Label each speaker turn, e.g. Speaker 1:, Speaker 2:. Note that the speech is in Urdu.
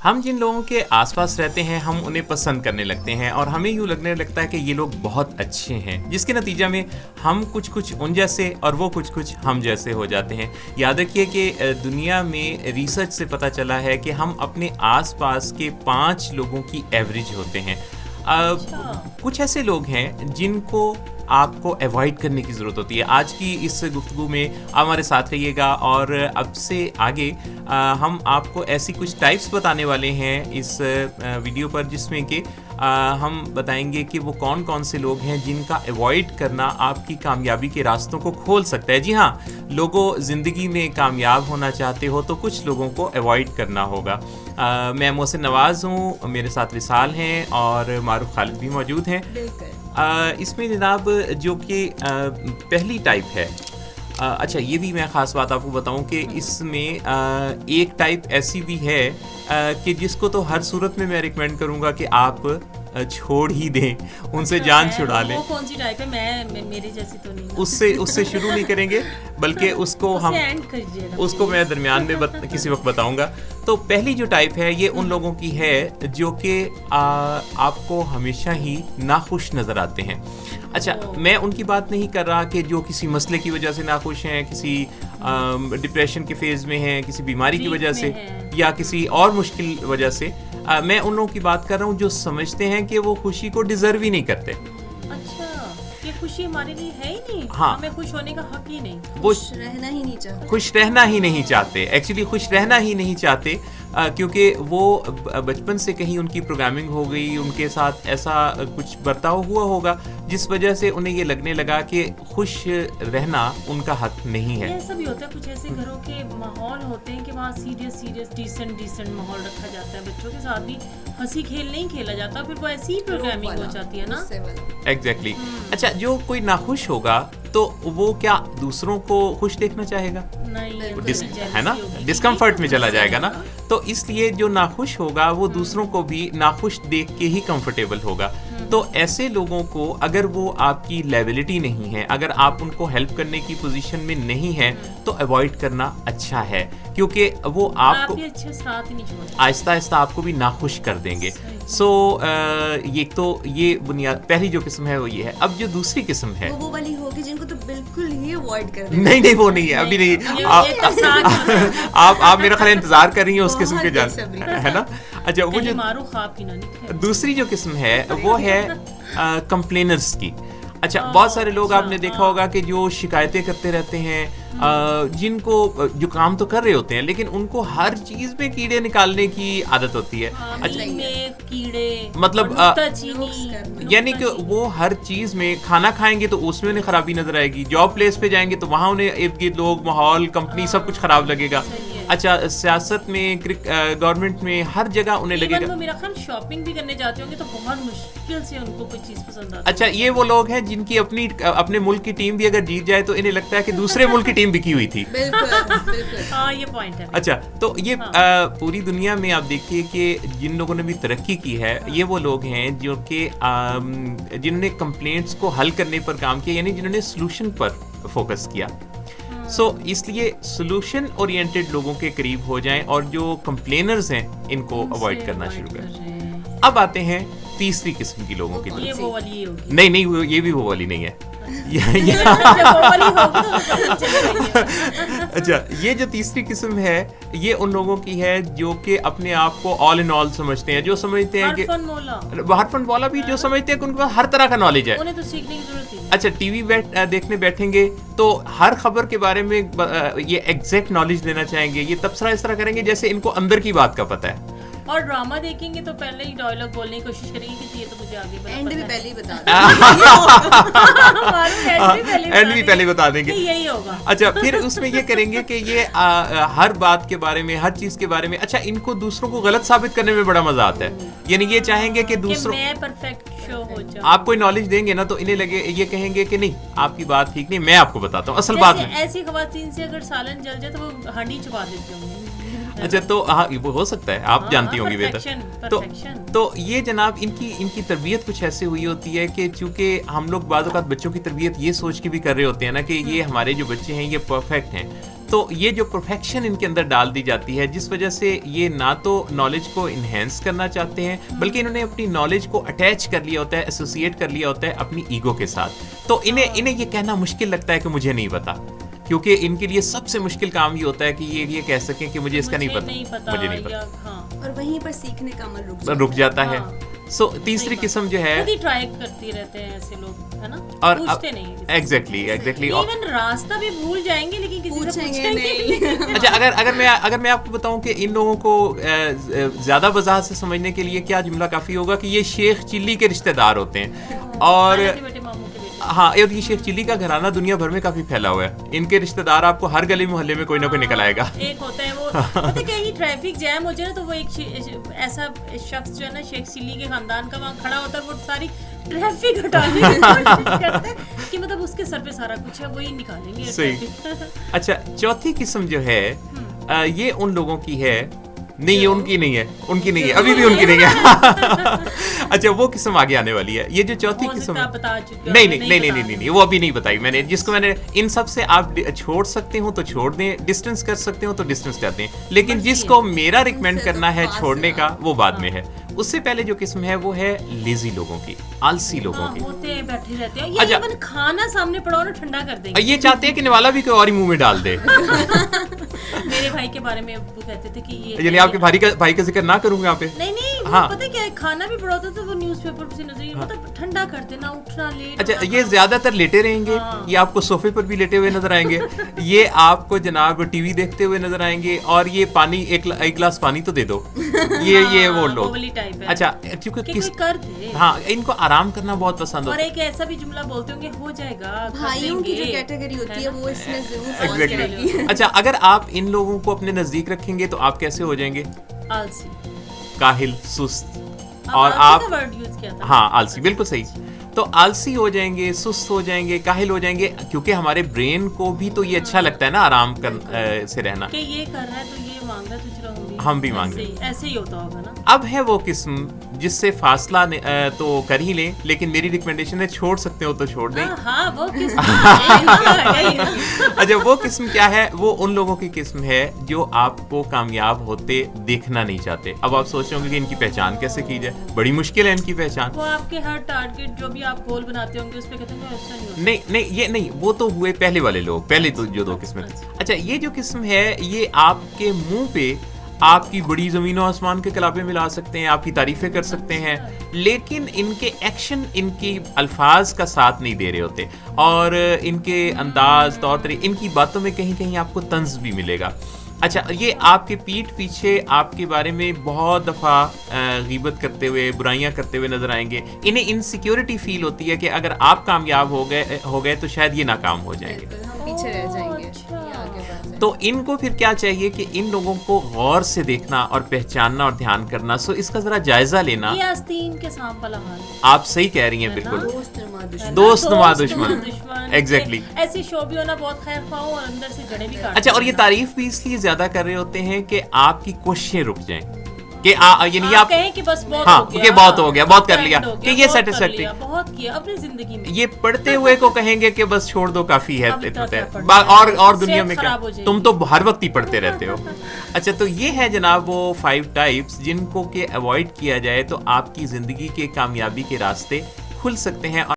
Speaker 1: ہم جن لوگوں کے آس پاس رہتے ہیں ہم انہیں پسند کرنے لگتے ہیں اور ہمیں یوں لگنے لگتا ہے کہ یہ لوگ بہت اچھے ہیں، جس کے نتیجہ میں ہم کچھ ان جیسے اور وہ کچھ ہم جیسے ہو جاتے ہیں۔ یاد رکھیے کہ دنیا میں ریسرچ سے پتہ چلا ہے کہ ہم اپنے آس پاس کے 5 لوگوں کی ایوریج ہوتے ہیں۔ کچھ ایسے لوگ ہیں جن کو آپ کو ایوائڈ کرنے کی ضرورت ہوتی ہے۔ آج کی اس گفتگو میں ہمارے ساتھ رہیے گا اور اب سے آگے ہم آپ کو ایسی کچھ ٹائپس بتانے والے ہیں اس ویڈیو پر، جس میں کہ ہم بتائیں گے کہ وہ کون سے لوگ ہیں جن کا ایوائڈ کرنا آپ کی کامیابی کے راستوں کو کھول سکتا ہے۔ جی ہاں، لوگوں زندگی میں کامیاب ہونا چاہتے ہو تو کچھ لوگوں کو ایوائڈ کرنا ہوگا۔ میں محسن نواز ہوں، میرے ساتھ وصال ہیں اور معروف خالد بھی موجود ہیں۔ اس میں جناب جو کہ پہلی ٹائپ ہے، اچھا یہ بھی میں خاص بات آپ کو بتاؤں کہ اس میں ایک ٹائپ ایسی بھی ہے کہ جس کو تو ہر صورت میں ریکمینڈ کروں گا کہ آپ چھوڑ ہی دیں، ان سے جان چھڑا لیں۔
Speaker 2: وہ کون سی ٹائپ ہے؟ میں میری جیسی تو نہیں،
Speaker 1: اس سے شروع نہیں کریں گے، بلکہ اس کو میں درمیان میں کسی وقت بتاؤں گا۔ تو پہلی جو ٹائپ ہے یہ ان لوگوں کی ہے جو کہ آپ کو ہمیشہ ہی ناخوش نظر آتے ہیں۔ اچھا، میں ان کی بات نہیں کر رہا کہ جو کسی مسئلے کی وجہ سے ناخوش ہیں، کسی ڈپریشن کے فیز میں ہیں، کسی بیماری کی وجہ سے یا کسی اور مشکل وجہ سے۔ میں ان لوگوں کی بات کر رہا ہوں جو سمجھتے ہیں کہ وہ خوشی کو ڈیزرو ہی نہیں کرتے۔
Speaker 2: اچھا، یہ خوشی ہمارے لیے ہے ہی نہیں،
Speaker 1: ہاں،
Speaker 2: ہمیں خوش ہونے کا حق ہی نہیں،
Speaker 1: خوش رہنا ہی نہیں چاہتے، ایکچولی خوش رہنا ہی نہیں چاہتے، کیونکہ وہ بچپن سے کہیں ان کی پروگرامنگ ہو گئی، ان کے ساتھ ایسا کچھ برتاؤ ہوا ہوگا جس وجہ سے انہیں یہ لگنے لگا کہ خوش رہنا ان کا حق نہیں ہے۔
Speaker 2: ایسا بھی ہوتا ہے، کچھ ایسے گھروں کے ماحول ہوتے ہیں کہ وہاں سیریس ڈیسنٹ ماحول رکھا جاتا ہے، بچوں کے ساتھ بھی ہنسی کھیل نہیں کھیلا جاتا، پھر وہ ایسی ہی پروگرامنگ ہو جاتی ہے نا۔
Speaker 1: ایگزیکٹلی۔ اچھا، جو کوئی ناخوش ہوگا تو وہ کیا دوسروں کو خوش دیکھنا چاہے گا؟ ہے نا، ڈسکمفرٹ میں چلا جائے گا نا۔ تو اس لیے جو ناخوش ہوگا وہ دوسروں کو بھی ناخوش دیکھ کے ہی کمفرٹیبل ہوگا۔ تو ایسے لوگوں کو اگر وہ آپ کی لیبلٹی نہیں ہے، اگر آپ ان کو ہیلپ کرنے کی پوزیشن میں نہیں ہے تو ایوائڈ کرنا اچھا ہے، کیونکہ وہ آپ کو آہستہ آہستہ آپ کو بھی ناخوش کر دیں گے۔ سو یہ بنیاد پہلی جو قسم ہے وہ یہ ہے۔ اب جو دوسری قسم ہے
Speaker 3: وہ والی ہوگی جن کو تو بالکل ہی اوائڈ کر دیں۔
Speaker 1: نہیں وہ نہیں ہے، ابھی نہیں، آپ میرا خیال انتظار کر رہی ہیں اس قسم کے جان، ہے نا۔ اچھا، وہ جو دوسری جو قسم ہے وہ ہے کمپلینرز کی۔ اچھا، بہت سارے لوگ آپ نے دیکھا ہوگا کہ جو شکایتیں کرتے رہتے ہیں، جن کو جو کام تو کر رہے ہوتے ہیں لیکن ان کو ہر چیز میں کیڑے نکالنے کی عادت ہوتی ہے۔ مطلب یعنی کہ وہ ہر چیز میں، کھانا کھائیں گے تو اس میں انہیں خرابی نظر آئے گی، جاب پلیس پہ جائیں گے تو وہاں انہیں ارد گرد لوگ، ماحول، کمپنی سب کچھ خراب لگے گا۔ اچھا، سیاست میں، گورنمنٹ میں، ہر جگہ انہیں لگے گا۔
Speaker 2: میرا خیال شاپنگ بھی کرنے جاتے ہوں گے تو بہت مشکل سے ان کو کوئی چیز پسند آتی ہے۔
Speaker 1: اچھا، یہ وہ لوگ ہیں جن کی اپنے ملک کی ٹیم بھی اگر جیت جائے تو انہیں لگتا ہے کہ دوسرے ملک کی ٹیم بکی ہوئی تھی۔
Speaker 2: ہاں، یہ پوائنٹ ہے۔
Speaker 1: اچھا، تو یہ پوری دنیا میں آپ دیکھیے کہ جن لوگوں نے بھی ترقی کی ہے یہ وہ لوگ ہیں جو کہ جنہوں نے کمپلینٹس کو حل کرنے پر کام کیا، یعنی جنہوں نے سلوشن پر فوکس کیا۔ سو اس لیے سلوشن اورینٹڈ لوگوں کے قریب ہو جائیں اور جو کمپلینرز ہیں ان کو اوائڈ کرنا شروع کریں۔ اب آتے ہیں تیسری قسم کی لوگوں کی طرف۔ نہیں، یہ بھی وہ والی نہیں ہے۔ اچھا، یہ جو تیسری قسم ہے یہ ان لوگوں کی ہے جو کہ اپنے آپ کو آل ان آل سمجھتے ہیں، جو سمجھتے ہیں کہ ہر فن والا بھی، جو سمجھتے ہیں کہ ان کے پاس ہر طرح کا نالج ہے۔ اچھا، ٹی وی دیکھنے بیٹھیں گے تو ہر خبر کے بارے میں یہ ایگزیکٹ نالج لینا چاہیں گے، یہ تبصرہ اس طرح کریں گے جیسے ان کو اندر کی بات کا پتہ ہے۔
Speaker 2: اور ڈرامہ دیکھیں گے تو پہلے ہی ڈائلاگ بولنے کی کوشش کریں گے کہ یہ تو مجھے آگے
Speaker 3: اینڈ بھی پہلے ہی
Speaker 1: بتا دیں گے
Speaker 2: یہی ہوگا۔
Speaker 1: اچھا، پھر اس میں یہ کریں گے کہ یہ ہر بات کے بارے میں، ہر چیز کے بارے میں، اچھا ان کو دوسروں کو غلط ثابت کرنے میں بڑا مزہ آتا ہے، یعنی یہ چاہیں گے کہ دوسروں آپ کوئی نالج دیں گے نا تو انہیں لگے، یہ کہیں گے کہ نہیں آپ کی بات ٹھیک نہیں، میں آپ کو بتاتا ہوں اصل بات۔
Speaker 2: ایسی خواتین سے اگر سالن جل جائے تو وہ ہانڈی چھپا دیتے ہوں گے۔
Speaker 1: اچھا، تو ہاں وہ ہو سکتا ہے، آپ جانتی ہوں گی بہتر۔ تو یہ جناب ان کی تربیت کچھ ایسے ہوئی ہوتی ہے کہ چونکہ ہم لوگ بعض اوقات بچوں کی تربیت یہ سوچ کے بھی کر رہے ہوتے ہیں نا کہ یہ ہمارے جو بچے ہیں یہ پرفیکٹ ہیں، تو یہ جو پرفیکشن ان کے اندر ڈال دی جاتی ہے، جس وجہ سے یہ نہ تو نالج کو انہینس کرنا چاہتے ہیں، بلکہ انہوں نے اپنی نالج کو اٹیچ کر لیا ہوتا ہے، ایسوسیٹ کر لیا ہوتا ہے اپنی ایگو کے ساتھ. تو انہیں یہ کہنا مشکل لگتا ہے کہ مجھے نہیں پتا، کیونکہ ان کے لیے سب سے مشکل کام یہ ہوتا ہے کہ یہ کہہ سکیں کہ مجھے اس کا نہیں پتا، مجھے نہیں پتا،
Speaker 3: اور وہیں پر سیکھنے کا عمل
Speaker 1: رک جاتا ہے. سو تیسری قسم جو ہے
Speaker 2: خود ہی ٹرائی کرتے رہتے ہیں ایسے لوگ، ہے نا،
Speaker 1: اور
Speaker 2: پوچھتے نہیں.
Speaker 1: ایگزیکٹلی
Speaker 2: ایون راستہ بھی بھول جائیں گے لیکن کسی سے
Speaker 3: پوچھیں گے نہیں.
Speaker 1: اچھا، اگر میں آپ کو بتاؤں کہ ان لوگوں کو زیادہ وضاحت سے سمجھنے کے لیے کیا جملہ کافی ہوگا کہ یہ شیخ چلی کے رشتہ دار ہوتے ہیں، اور ہاں، اور یہ شیخ چلی کا گھرانہ دنیا بھر میں کافی پھیلا ہوا ہے. ان کے رشتہ دار آپ کو ہر گلی محلے میں کوئی نہ کوئی نکل آئے گا.
Speaker 2: ایک ہوتا ہے وہ پتہ کہیں ٹریفک جیم ہو جائے نا تو وہ ایک ایسا شخص جو ہے نا شیخ چلی کے خاندان کا وہاں کھڑا ہوتا ہے، وہ ساری ٹریفک ہٹانے کی کوشش کرتا ہے کہ مطلب اس کے سر پہ سارا کچھ ہے، وہی نکالیں گے.
Speaker 1: صحیح. اچھا، چوتھی قسم جو ہے یہ ان لوگوں کی ہے، نہیں یہ ان کی نہیں ہے، ان کی نہیں ہے، ابھی بھی ان کی نہیں ہے. اچھا، وہ قسم آگے آنے والی ہے. یہ جو چوتھی قسم نہیں، وہ ابھی نہیں بتائی میں نے، جس کو میں نے ان سب سے آپ چھوڑ سکتے ہو تو چھوڑ دیں، ڈسٹینس کر سکتے ہو تو ڈسٹینس کر دیں، لیکن جس کو میرا ریکمینڈ کرنا ہے چھوڑنے کا وہ بعد میں ہے. اس سے پہلے جو قسم ہے وہ ہے لیزی لوگوں کی، آلسی لوگوں کی.
Speaker 2: ہوتے ہیں بیٹھے رہتے ہیں، یہ ایون کھانا سامنے پڑا ہو نا ٹھنڈا کر دیں گے.
Speaker 1: یہ چاہتے ہیں کہ نوالا بھی کوئی اور ہی منہ میں ڈال دے.
Speaker 2: میرے بھائی کے بارے میں وہ کہتے تھے کہ یہ
Speaker 1: یعنی آپ کے بھائی کا ذکر نہ کروں گا پہ.
Speaker 2: نہیں پتہ کیا ہے، کھانا بھی پڑا ہوتا تو وہ نیوز پیپر سے نظر مطلب ٹھنڈا کر دینا، اٹھنا لیٹ.
Speaker 1: اچھا، یہ زیادہ تر لیٹے رہیں گے، یہ آپ کو صوفے پر بھی لیٹے ہوئے نظر آئیں گے، یہ آپ کو جناب ٹی وی دیکھتے ہوئے نظر آئیں گے، اور یہ پانی ایک گلاس پانی تو دے دو، یہ وہ لوگ. اچھا، کیونکہ ہاں ان کو آرام کرنا بہت پسند ہوتا ہے.
Speaker 2: اور ایک ایسا بھی جملہ بولتے ہوں گے ہو جائے گا،
Speaker 3: بھائیوں کی جو کیٹیگری ہوتی ہے وہ اس میں ضرور
Speaker 1: ایگزیکٹلی. اچھا، اگر آپ ان لوگوں کو اپنے نزدیک رکھیں گے تو آپ کیسے ہو جائیں گے؟
Speaker 2: آلسی،
Speaker 1: کاہل، سست. اور آپ ہاں آلسی، بالکل صحیح. تو آلسی ہو جائیں گے، سست ہو جائیں گے، کاہل ہو جائیں گے، کیونکہ ہمارے برین کو بھی تو یہ اچھا لگتا ہے نا آرام سے رہنا،
Speaker 2: کہ یہ کر رہا ہے تو یہ مانگ رہا ہے تو چلو
Speaker 1: ہم بھی مانگ رہے ہیں.
Speaker 2: ایسے ہی ہوتا ہوگا نا.
Speaker 1: اب ہے وہ قسم جس سے فاصلہ تو کر ہی لیں، لیکن میری ریکمنڈیشن ہے چھوڑ سکتے ہو تو چھوڑ دیں.
Speaker 2: ہاں وہ قسم.
Speaker 1: اچھا، وہ قسم کیا ہے؟ وہ ان لوگوں کی قسم ہے جو آپ کو کامیاب ہوتے دیکھنا نہیں چاہتے. اب آپ سوچ رہے ہوں گے کہ ان کی پہچان کیسے کی جائے، بڑی مشکل ہے ان کی پہچان.
Speaker 2: وہ آپ کے ہر ٹارگٹ جو بھی آپ گول بناتے ہوں گے اس پہ کہتے ہیں ایسا نہیں ہوتا.
Speaker 1: نہیں یہ نہیں، وہ تو ہوئے پہلے والے لوگ، پہلے تو جو دو قسمیں. اچھا، یہ جو قسم ہے یہ آپ کے منہ پہ آپ کی بڑی زمین و آسمان کے کلابے ملا سکتے ہیں، آپ کی تعریفیں کر سکتے ہیں، لیکن ان کے ایکشن ان کی الفاظ کا ساتھ نہیں دے رہے ہوتے، اور ان کے انداز، طور طریقے، ان کی باتوں میں کہیں کہیں آپ کو طنز بھی ملے گا. اچھا، یہ آپ کے پیٹھ پیچھے آپ کے بارے میں بہت دفعہ غیبت کرتے ہوئے، برائیاں کرتے ہوئے نظر آئیں گے. انہیں انسیکیورٹی فیل ہوتی ہے کہ اگر آپ کامیاب ہو گئے تو شاید یہ ناکام ہو جائیں گے،
Speaker 3: ہم پیچھے رہ جائیں گے.
Speaker 1: تو ان کو پھر کیا چاہیے کہ ان لوگوں کو غور سے دیکھنا اور پہچاننا اور دھیان کرنا. سو اس کا ذرا جائزہ لینا.
Speaker 2: یہ آستین کے سانپ والا حال ہے.
Speaker 1: آپ صحیح کہہ رہی ہیں، بالکل.
Speaker 3: دوست
Speaker 1: نما دشمن. ایگزیکٹلی.
Speaker 2: ایسی شو بھی ہونا بہت خیر خواہ اور اندر سے جڑیں بھی کاٹ.
Speaker 1: اچھا، اور یہ تعریف بھی اس لیے زیادہ کر رہے ہوتے ہیں کہ آپ کی کوششیں رک جائیں، کہ یعنی آپ
Speaker 2: کہیں کہ بس
Speaker 1: بہت ہو گیا، بہت کر لیا، کہ یہ سیٹسفیکٹری
Speaker 2: بہت کیا اپنی زندگی میں.
Speaker 1: یہ پڑھتے ہوئے کو کہیں گے کہ بس چھوڑ دو، کافی ہے، اور دنیا میں کیا، تم تو ہر وقت ہی پڑھتے رہتے ہو. اچھا، تو یہ ہے جناب وہ 5 ٹائپس جن کو کہ اوائڈ کیا جائے تو آپ کی زندگی کے کامیابی کے راستے کھل سکتے ہیں.